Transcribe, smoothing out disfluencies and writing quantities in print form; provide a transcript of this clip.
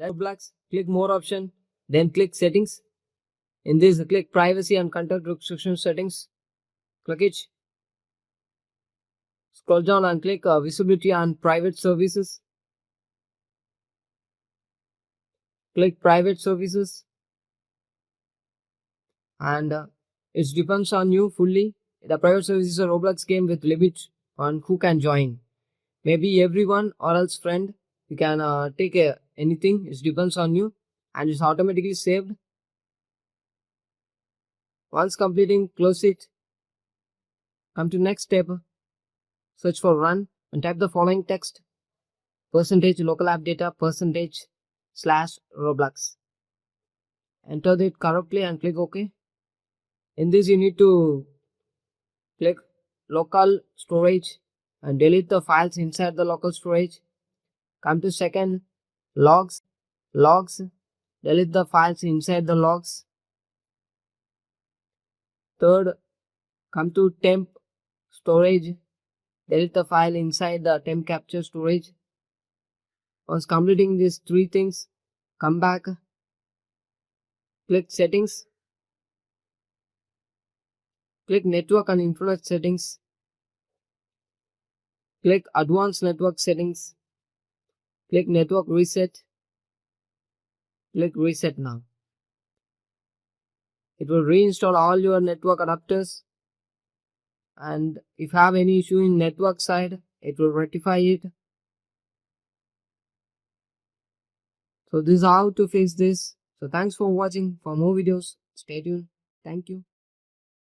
Roblox, click more option, then click settings. In this, click privacy and content restriction settings. Click it. Scroll down and click visibility and private services. Click private services, and it depends on you fully. The private service is a Roblox game with limit on who can join. Maybe everyone or else friend. You can take anything. It depends on you, and it's automatically saved. Once completing, close it. Come to next step. Search for run and type the following text: percentage local app data percentage slash Roblox. Enter it correctly and click OK. In this, you need to click local storage and delete the files inside the local storage. Come to second, logs, delete the files inside the logs. Third, come to temp storage, delete the file inside the temp capture storage. Once completing these three things, come back, click settings, click network and internet settings, click advanced network settings, click network reset, click reset now. It will reinstall all your network adapters, and if you have any issue in network side, it will rectify it. So this is how to fix this. So thanks for watching. For more videos, stay tuned. Thank you.